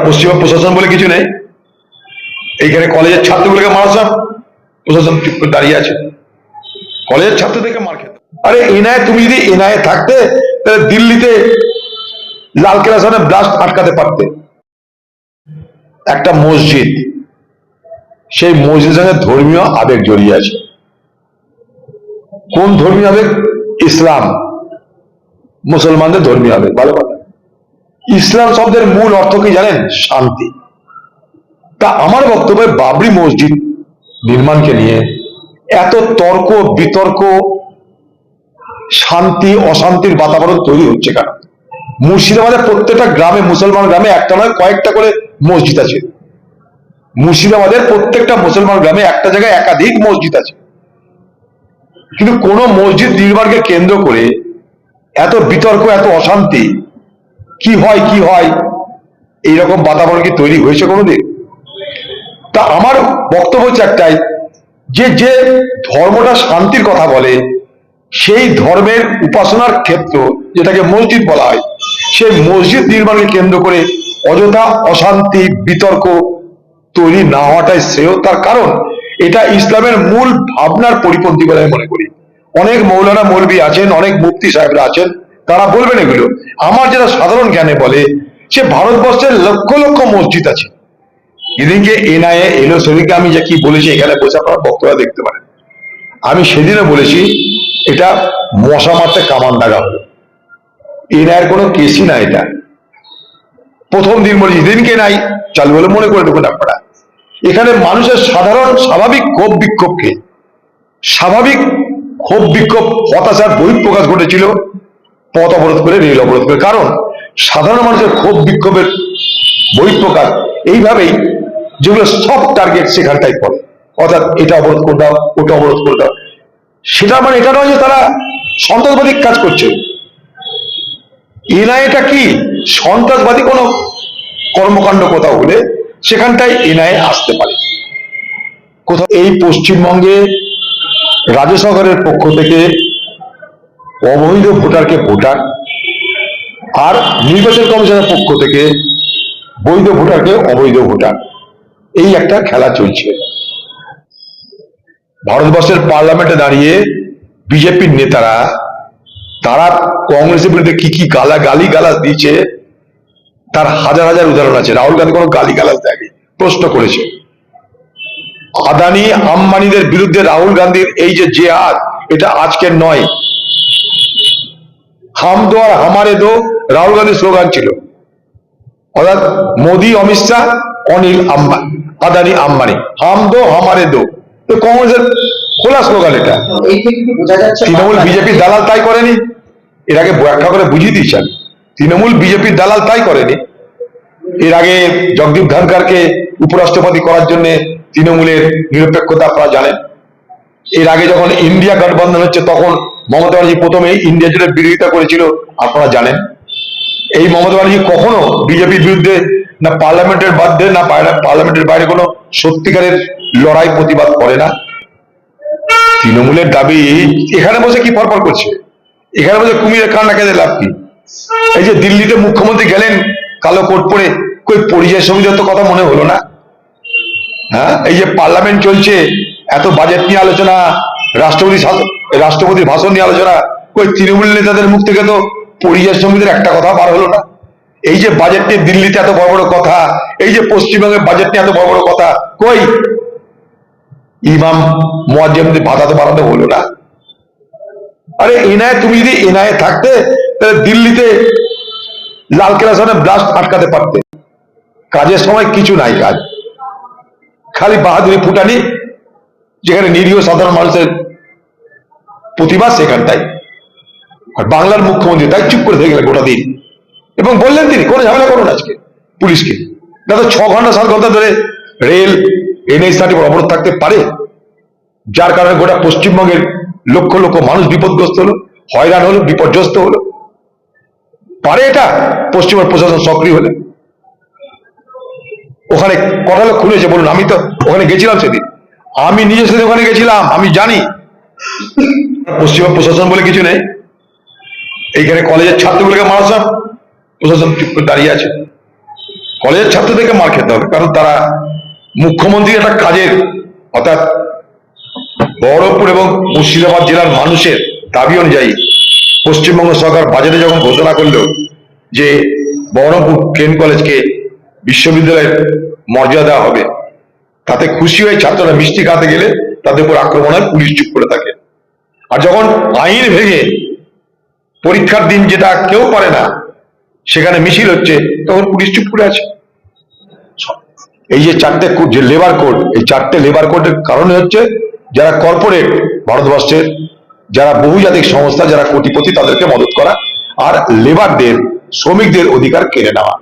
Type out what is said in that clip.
পশ্চিমবঙ্গ প্রশাসন বলে কিছু নেই। এইখানে কলেজের ছাত্রগুলোকে মারছে, প্রশাসন চুপ করে দাঁড়িয়ে আছে। কলেজের ছাত্র থেকে মার খেতে, আরে এনআইএ, তুমি যদি এনআইএ থাকতে তাহলে দিল্লিতে লালকেল্লার সামনে ব্লাস্ট আটকাতে পারতে। একটা মসজিদ, সেই মসজিদের সঙ্গে ধর্মীয় আবেগ জড়িয়ে আছে। কোন ধর্মীয় আবেগ? ইসলাম, মুসলমানদের ধর্মীয় আবেগ। ভালো কথা। ইসলাম শব্দের মূল অর্থ কি জানেন? শান্তি। তা আমার বক্তব্য, বাবরি মসজিদ নির্মাণকে নিয়ে এত তর্ক বিতর্ক, শান্তি অশান্তির বাতাবরণ তৈরি হচ্ছে কেন? মুর্শিদাবাদের প্রত্যেকটা গ্রামে, মুসলমান গ্রামে একটা নয় কয়েকটা করে মসজিদ আছে। মুর্শিদাবাদের প্রত্যেকটা মুসলমান গ্রামে একটা জায়গায় একাধিক মসজিদ আছে। কিন্তু কোন মসজিদ নির্মাণকে কেন্দ্র করে এত বিতর্ক, এত অশান্তি, কি হয় কি হয়, এইরকম বাতাবরণ কি তৈরি হয়েছে কোনোদিন? তা আমার বক্তব্য হচ্ছে একটাই, যে যে ধর্মটা শান্তির কথা বলে, সেই ধর্মের উপাসনার ক্ষেত্র যেটাকে মসজিদ বলা হয়, সেই মসজিদ নির্মাণকে কেন্দ্র করে অযথা অশান্তি বিতর্ক তৈরি না হওয়াটাই শ্রেয়। তার কারণ এটা ইসলামের মূল ভাবনার পরিপন্থী বলে আমি মনে করি। অনেক মৌলানা মৌলবি আছেন, অনেক মুফতি সাহেবরা আছেন, তারা বলবেন এগুলো। আমার যেটা সাধারণ জ্ঞানে বলে, সে ভারতবর্ষের লক্ষ লক্ষ মসজিদ আছে। এদিনকে এনআইএ এলো, সেদিনকে আমি যে কি বলেছি এখানে বসে আপনারা বক্তব্য দেখতে পারেন। আমি সেদিনও বলেছি এটা মশা মারতে কামান দাগা হলো। এনআইএর কোনো কেসই না এটা। প্রথম দিন বলেছি, দিনকে নাই চালু হলে মনে করে দেখুন আপনারা। এখানে মানুষের সাধারণ স্বাভাবিক ক্ষোভ বিক্ষোভ হতাশার বহিঃপ্রকাশ ঘটেছিল পথ অবরোধ করে, রেল অবরোধ করে। কারণ সাধারণ মানুষের ক্ষোভ বিক্ষোভের বহিঃপ্রকাশ এইভাবেই, যেগুলো সব টার্গেট সেখানটাই পড়ে। অর্থাৎ এটা অবরোধ করে দাও, ওটা অবরোধ করে দাও। সেটা মানে এটা নয় যে তারা সন্ত্রাসবাদী কাজ করছে। এনআইএটা কি সন্ত্রাসবাদী কোনো কর্মকাণ্ড কোথাও হলে সেখানটাই এনআইএ আসতে পারে। কোথাও এই পশ্চিমবঙ্গে রাজ্য সরকারের পক্ষ থেকে অবৈধ ভোটারকে ভোটার, আর নির্বাচন কমিশনের পক্ষ থেকে বৈধ ভোটারকে অবৈধ ভোটার, এই একটা খেলা চলছে। ভারতবর্ষের পার্লামেন্টে দাঁড়িয়ে বিজেপির নেতারা, তারা কংগ্রেসের বিরুদ্ধে কি কি গালি গালাজ দিয়েছে তার হাজার হাজার উদাহরণ আছে। রাহুল গান্ধী কোনো গালি গালাজ দেয়নি, প্রশ্ন করেছে। আদানি আম্বানিদের বিরুদ্ধে রাহুল গান্ধীর এই যে জেহাদ, এটা আজকের নয়। হাম দো আর হামারে দো রাহুল গান্ধীর স্লোগান ছিল। অর্থাৎ মোদী, অমিত শাহ, অনিল আম্বানি, আদানি আম্বানি, হাম দো হামারে দো, তো কংগ্রেসের খোলা স্লোগান এটা। তৃণমূল বিজেপির দালাল তাই করেনি? এর আগে ব্যাখ্যা করে বুঝিয়ে দিচ্ছেন। তৃণমূল বিজেপির দালাল তাই করেনি। এর আগে জগদীপ ধনখড়কে উপরাষ্ট্রপতি করার জন্য তৃণমূলের নিরপেক্ষতা আপনারা জানেন। এর আগে যখন ইন্ডিয়া গঠবন্ধন হচ্ছে, তখন মমতা ব্যানার্জি প্রথমে ইন্ডিয়া জোটের বিরোধিতা করেছিল, আপনারা জানেন। এই মমতা ব্যানার্জি কখনো বিজেপির বিরুদ্ধে না পার্লামেন্টের বাধ্যে না পার্লামেন্টের বাইরে কোনো সত্যিকারের লড়াই প্রতিবাদ করে না। তৃণমূলের দাবি এখানে বসে কি ফরফর করছে, এখানে বসে কুমিরের কান্না কেঁদে লাভ কি? এই যে দিল্লিতে মুখ্যমন্ত্রী গেলেন কালো কোট পরে, কই পরিযায়ী শ্রমিকদের তো কথা মনে হলো না? হ্যাঁ, এই যে পার্লামেন্ট চলছে, এত বাজেট নিয়ে আলোচনা, রাষ্ট্রপতির ভাষণ নিয়ে আলোচনা, কই তৃণমূল নেতাদের মুখ থেকে তো পরিযায়ী শ্রমিকদের একটা কথা বার হলো না। এই যে বাজেট নিয়ে দিল্লিতে এত বড় বড় কথা, এই যে পশ্চিমবঙ্গের বাজেট নিয়ে এত বড় বড় কথা, কই ইমাম মুয়াজ্জিনদের ভাতা তো বাড়াতে হলো না। আরে এনআইএ, তুমি যদি এনআইএ থাকতে তাহলে দিল্লিতে লালকেল্লার সামনে ব্লাস্ট আটকাতে পারতে। কাজের সময় কিছু নাই কাজ, খালি বাহাদুরি ফুটানি। যেখানে নিরীহ সাধারণ মানুষের প্রতিবাদ সেখানটাই। আর বাংলার মুখ্যমন্ত্রী তাই চুপ করে থেকে গেলেন গোটা দিন, এবং বললেন তিনি কোনো ঝামেলা করুন আজকে পুলিশকে। না তো 6 ঘন্টা 7 ঘন্টা ধরে রেল NH-30 অবরোধ থাকতে পারে, যার কারণে গোটা পশ্চিমবঙ্গের লক্ষ লক্ষ মানুষ বিপদগ্রস্ত হলো, হয়রান হলো, বিপর্যস্ত হলো? পারে এটা পশ্চিমবঙ্গ প্রশাসন সক্রিয় হলে? ওখানে কটা লোক খুলেছে বলুন? আমি তো ওখানে গেছিলাম সেদিন, আমি নিজে সেদিন ওখানে গেছিলাম, আমি জানি। পশ্চিমবঙ্গ প্রশাসন বলে কিছু নেই। এইখানে কলেজের ছাত্রগুলোকে মারছে, প্রশাসন চুপ করে দাঁড়িয়ে আছে। কলেজের ছাত্রদেরকে মার খেতে হবে, কারণ তারা মুখ্যমন্ত্রীর একটা কাজের, অর্থাৎ বহরমপুর এবং মুর্শিদাবাদ জেলার মানুষের দাবি অনুযায়ী পশ্চিমবঙ্গ সরকার বাজেটে যখন ঘোষণা করলো যে বহরমপুর কেন কলেজকে বিশ্ববিদ্যালয়ের মর্যাদা দেওয়া হবে, তাতে খুশি হয়ে ছাত্ররা মিষ্টি খাতে গেলে তাদের উপর আক্রমণ হয়, পুলিশ চুপ করে থাকে। আর যখন আইন ভেঙে পরীক্ষার দিন যেটা কেউ পারে না সেখানে মিছিল হচ্ছে, তখন পুলিশ চুপ করে আছে। এই যে চারটে যে লেবার কোড, এই চারটে লেবার কোডের কারণে হচ্ছে যারা কর্পোরেট ভারতবর্ষের, যারা বহুজাতিক সংস্থা, যারা কোটিপতি, তাদেরকে মদত করা আর লেবারদের, শ্রমিকদের অধিকার কেড়ে নেওয়া।